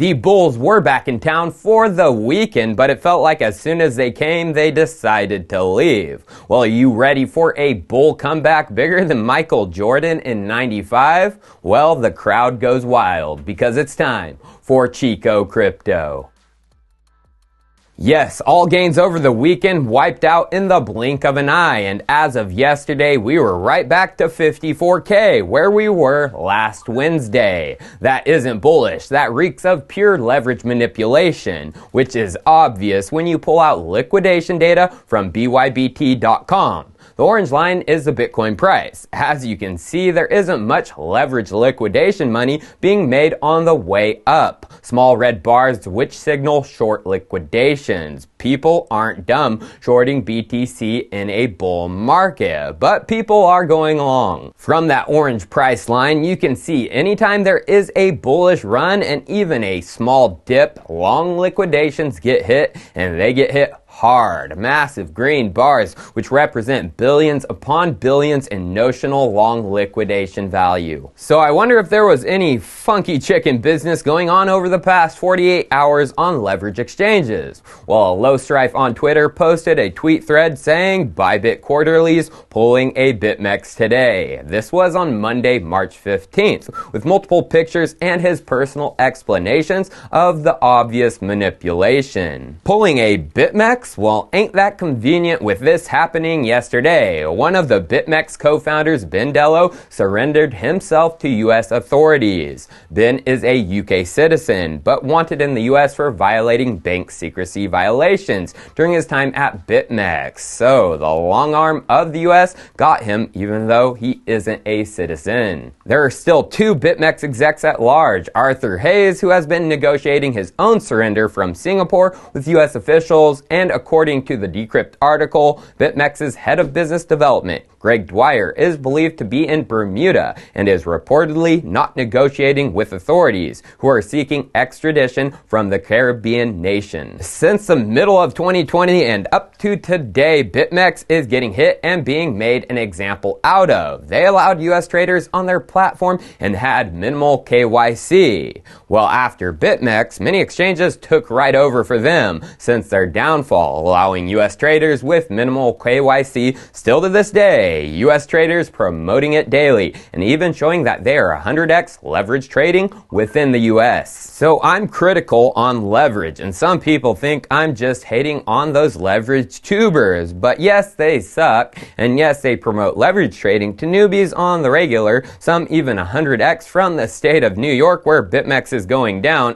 The Bulls were back in town for the weekend, but it felt like as soon as they came, they decided to leave. Well, are you ready for a Bull comeback bigger than Michael Jordan in '95? Well, the crowd goes wild because it's time for Chico Crypto. Yes, all gains over the weekend wiped out in the blink of an eye, and as of yesterday, we were right back to 54K, where we were last Wednesday. That isn't bullish, that reeks of pure leverage manipulation, which is obvious when you pull out liquidation data from BYBT.com. The orange line is the Bitcoin price. As you can see, there isn't much leverage liquidation money being made on the way up. Small red bars which signal short liquidations. People aren't dumb shorting BTC in a bull market, but people are going along. From that orange price line, you can see anytime there is a bullish run and even a small dip, long liquidations get hit, and they get hit hard. Massive green bars which represent billions upon billions in notional long liquidation value. So I wonder if there was any funky chicken business going on over the past 48 hours on leverage exchanges. Well, Low Strife on Twitter posted a tweet thread saying Bybit quarterlies pulling a BitMEX today. This was on Monday, March 15th, with multiple pictures and his personal explanations of the obvious manipulation. Pulling a BitMEX? Well, ain't that convenient with this happening yesterday. One of the BitMEX co-founders, Ben Dello, surrendered himself to U.S. authorities. Ben is a UK citizen, but wanted in the U.S. for violating bank secrecy violations during his time at BitMEX. So, the long arm of the U.S. got him even though he isn't a citizen. There are still two BitMEX execs at large. Arthur Hayes, who has been negotiating his own surrender from Singapore with U.S. officials, and according to the Decrypt article, BitMEX's head of business development, Greg Dwyer, is believed to be in Bermuda and is reportedly not negotiating with authorities who are seeking extradition from the Caribbean nation. Since the middle of 2020 and up to today, BitMEX is getting hit and being made an example out of. They allowed US traders on their platform and had minimal KYC. Well, after BitMEX, many exchanges took right over for them since their downfall, allowing US traders with minimal KYC still to this day. US traders promoting it daily and even showing that they are 100x leverage trading within the US. So I'm critical on leverage, and some people think I'm just hating on those leverage tubers. But yes, they suck, and yes, they promote leverage trading to newbies on the regular, some even 100x from the state of New York where BitMEX is going down,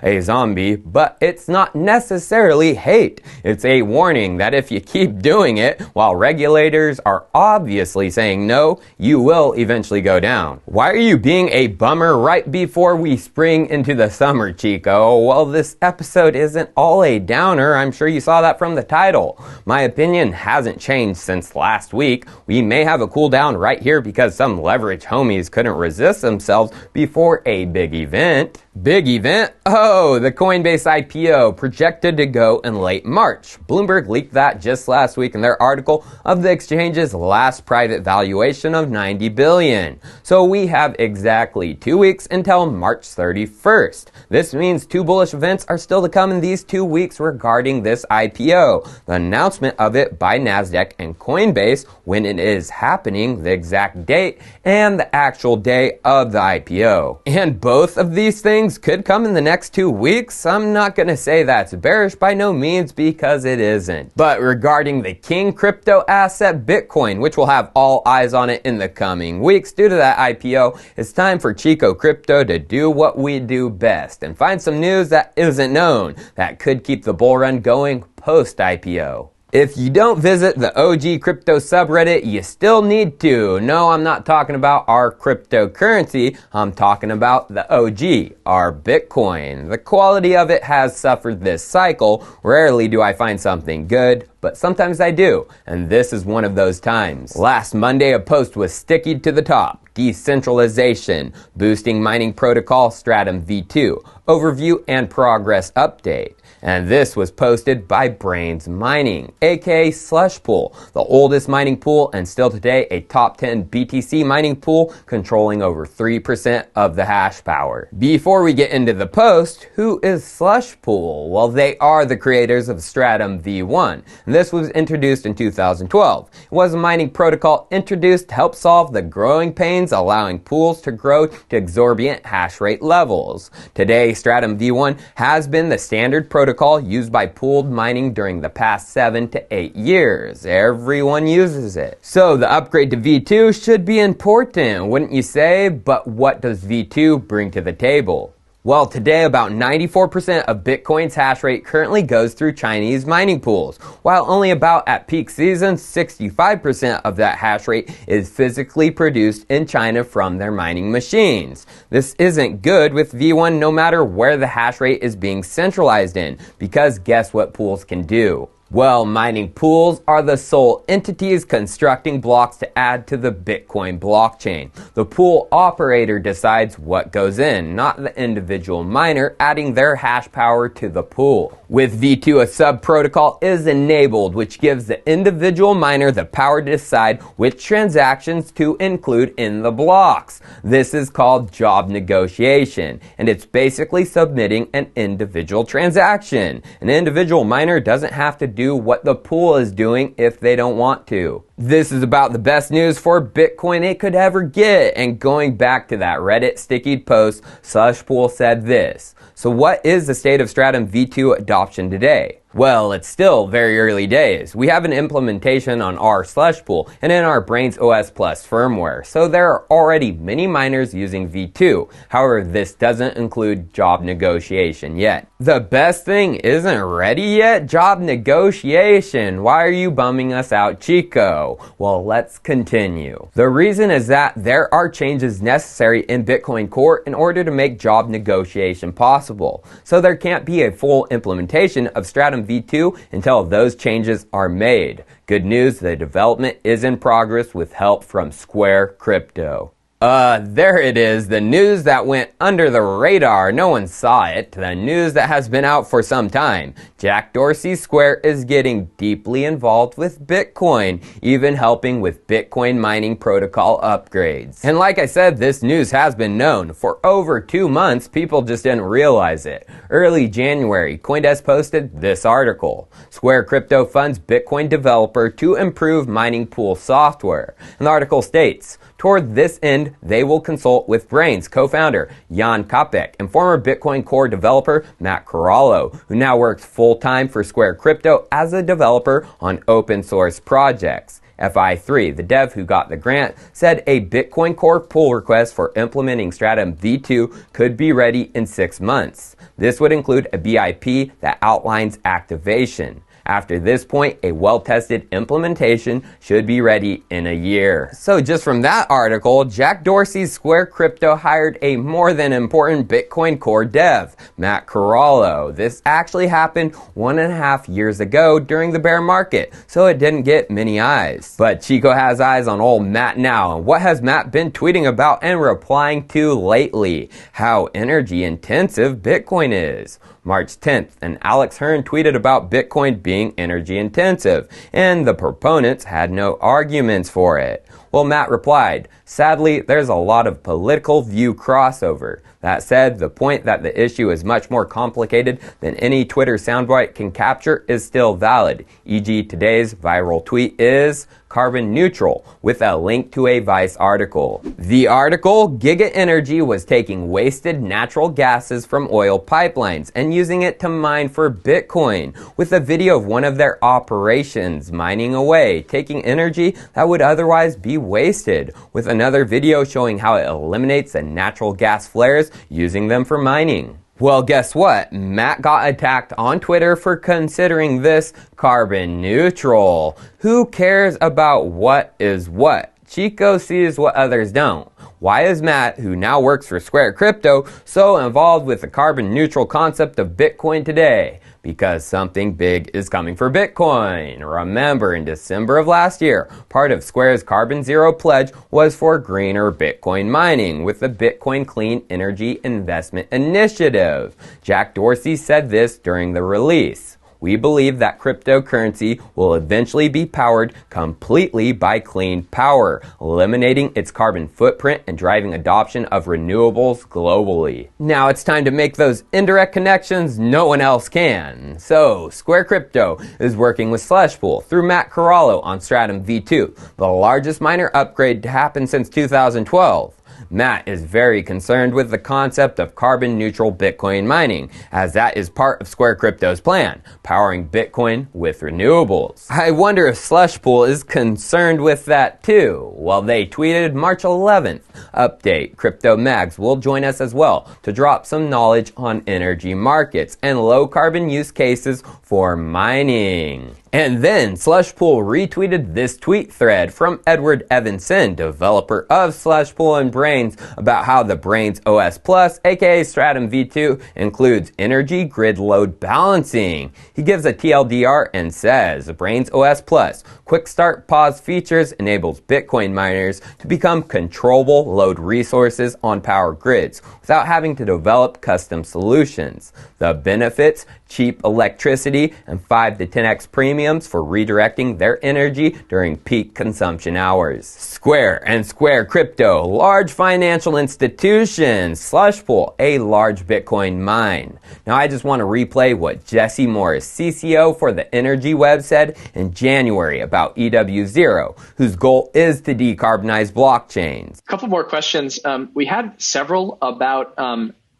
a zombie, but it's not necessarily hate. It's a warning that if you keep doing it while regulators are obviously saying no, you will eventually go down. Why are you being a bummer right before we spring into the summer, Chico? Well, this episode isn't all a downer. I'm sure you saw that from the title. My opinion hasn't changed since last week. We may have a cool down right here because some leverage homies couldn't resist themselves before a big event. Big event? Oh, the Coinbase IPO projected to go in late March. Bloomberg leaked that just last week in their article of the exchange's last private valuation of $90 billion. So we have exactly 2 weeks until March 31st. This means two bullish events are still to come in these 2 weeks regarding this IPO. The announcement of it by Nasdaq and Coinbase, when it is happening, the exact date, and the actual day of the IPO. And both of these things could come in the next 2 weeks. I'm not going to say that's bearish by no means because it isn't. But regarding the king crypto asset Bitcoin, which will have all eyes on it in the coming weeks due to that IPO, it's time for Chico Crypto to do what we do best and find some news that isn't known that could keep the bull run going post IPO. If you don't visit the OG crypto subreddit, you still need to. No, I'm not talking about our cryptocurrency. I'm talking about the OG, our Bitcoin. The quality of it has suffered this cycle. Rarely do I find something good, but sometimes I do. And this is one of those times. Last Monday, a post was sticky to the top. Decentralization, boosting mining protocol Stratum v2, overview and progress update. And this was posted by Brains Mining, aka Slush Pool, the oldest mining pool and still today a top 10 BTC mining pool controlling over 3% of the hash power. Before we get into the post, who is Slush Pool? Well, they are the creators of Stratum V1, and this was introduced in 2012. It was a mining protocol introduced to help solve the growing pains allowing pools to grow to exorbitant hash rate levels. Today, Stratum V1 has been the standard protocol used by pooled mining during the past 7 to 8 years. Everyone uses it. So the upgrade to V2 should be important, wouldn't you say? But what does V2 bring to the table? Well, today about 94% of Bitcoin's hash rate currently goes through Chinese mining pools, while only about at peak season 65% of that hash rate is physically produced in China from their mining machines. This isn't good with V1 no matter where the hash rate is being centralized in, because guess what pools can do? Well, mining pools are the sole entities constructing blocks to add to the Bitcoin blockchain. The pool operator decides what goes in, not the individual miner adding their hash power to the pool. With V2, a sub-protocol is enabled, which gives the individual miner the power to decide which transactions to include in the blocks. This is called job negotiation, and it's basically submitting an individual transaction. An individual miner doesn't have to do what the pool is doing if they don't want to. This is about the best news for Bitcoin it could ever get, and going back to that Reddit sticky post, Slush Pool said this. So what is the state of Stratum V2 adoption today? Well, it's still very early days. We have an implementation on our Slush Pool and in our Brains OS Plus firmware, so there are already many miners using V2. However, this doesn't include job negotiation yet. The best thing isn't ready yet? Job negotiation. Why are you bumming us out, Chico? Well, let's continue. The reason is that there are changes necessary in Bitcoin Core in order to make job negotiation possible. So there can't be a full implementation of Stratum V2 until those changes are made. Good news, the development is in progress with help from Square Crypto. There it is, the news that went under the radar. No one saw it. The news that has been out for some time. Jack Dorsey's Square is getting deeply involved with Bitcoin, even helping with Bitcoin mining protocol upgrades. And like I said, this news has been known. For over 2 months, people just didn't realize it. Early January, CoinDesk posted this article. Square Crypto funds Bitcoin developer to improve mining pool software. And the article states, toward this end, they will consult with Brains co-founder Jan Kopic and former Bitcoin Core developer Matt Corallo, who now works full-time for Square Crypto as a developer on open source projects. Fi3, the dev who got the grant, said a Bitcoin Core pull request for implementing Stratum V2 could be ready in 6 months. This would include a BIP that outlines activation. After this point, a well-tested implementation should be ready in a year. So just from that article, Jack Dorsey's Square Crypto hired a more than important Bitcoin Core dev, Matt Corallo. This actually happened 1.5 years ago during the bear market, so it didn't get many eyes. But Chico has eyes on old Matt now, and what has Matt been tweeting about and replying to lately? How energy intensive Bitcoin is. March 10th, and Alex Hearn tweeted about Bitcoin being energy intensive, and the proponents had no arguments for it. Well, Matt replied, sadly, there's a lot of political view crossover. That said, the point that the issue is much more complicated than any Twitter soundbite can capture is still valid. E.g., today's viral tweet is carbon neutral, with a link to a Vice article. The article, Giga Energy was taking wasted natural gases from oil pipelines and using it to mine for Bitcoin, with a video of one of their operations mining away, taking energy that would otherwise be wasted, with another video showing how it eliminates the natural gas flares using them for mining. Well, guess what? Matt got attacked on Twitter for considering this carbon neutral. Who cares about what is what? Chico sees what others don't. Why is Matt, who now works for Square Crypto, so involved with the carbon neutral concept of Bitcoin today? Because something big is coming for Bitcoin. Remember, in December of last year, part of Square's Carbon Zero pledge was for greener Bitcoin mining with the Bitcoin Clean Energy Investment Initiative. Jack Dorsey said this during the release. We believe that cryptocurrency will eventually be powered completely by clean power, eliminating its carbon footprint and driving adoption of renewables globally. Now it's time to make those indirect connections no one else can. So, Square Crypto is working with Slushpool through Matt Corallo on Stratum V2, the largest miner upgrade to happen since 2012. Matt is very concerned with the concept of carbon neutral Bitcoin mining, as that is part of Square Crypto's plan, powering Bitcoin with renewables. I wonder if Slushpool is concerned with that too. Well, they tweeted March 11th, update, Crypto Mags will join us as well to drop some knowledge on energy markets and low carbon use cases for mining. And then Slushpool retweeted this tweet thread from Edward Evanson, developer of Slushpool and Braiins, about how the Braiins OS Plus, aka Stratum V2, includes energy grid load balancing. He gives a TLDR and says, Braiins OS Plus quick start pause features enables Bitcoin miners to become controllable load resources on power grids without having to develop custom solutions. The benefits: cheap electricity and 5 to 10x premiums for redirecting their energy during peak consumption hours. Square and Square Crypto, large financial institutions. Slushpool, a large Bitcoin mine. Now I just want to replay what Jesse Morris, CCO for the Energy Web, said in January about EW0, whose goal is to decarbonize blockchains. A couple more questions. We had several about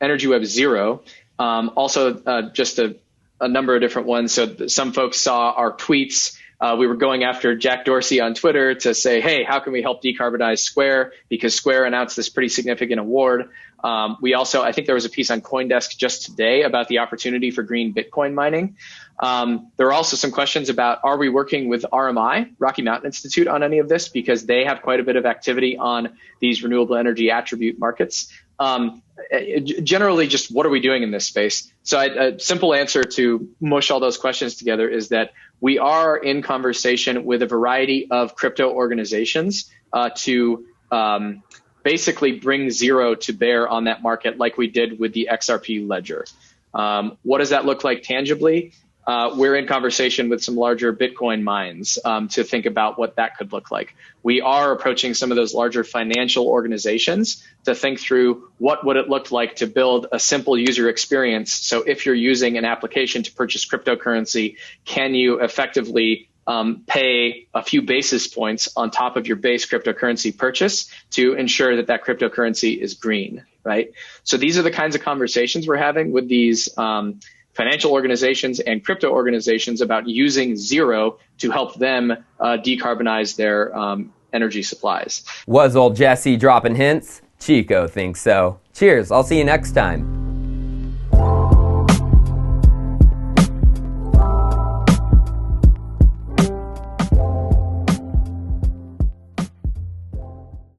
Energy Web 0. Also, just a number of different ones. So some folks saw our tweets. We were going after Jack Dorsey on Twitter to say, hey, how can we help decarbonize Square? Because Square announced this pretty significant award. We also, I think there was a piece on CoinDesk just today about the opportunity for green Bitcoin mining. There are also some questions about, are we working with RMI, Rocky Mountain Institute, on any of this? Because they have quite a bit of activity on these renewable energy attribute markets. Generally, just what are we doing in this space? So a simple answer to mush all those questions together is that we are in conversation with a variety of crypto organizations to basically bring zero to bear on that market, like we did with the XRP ledger. What does that look like tangibly? We're in conversation with some larger Bitcoin mines to think about what that could look like. We are approaching some of those larger financial organizations to think through what would it look like to build a simple user experience. So if you're using an application to purchase cryptocurrency, can you effectively pay a few basis points on top of your base cryptocurrency purchase to ensure that that cryptocurrency is green, right? So these are the kinds of conversations we're having with these financial organizations and crypto organizations about using zero to help them decarbonize their energy supplies. Was old Jesse dropping hints? Chico thinks so. Cheers, I'll see you next time.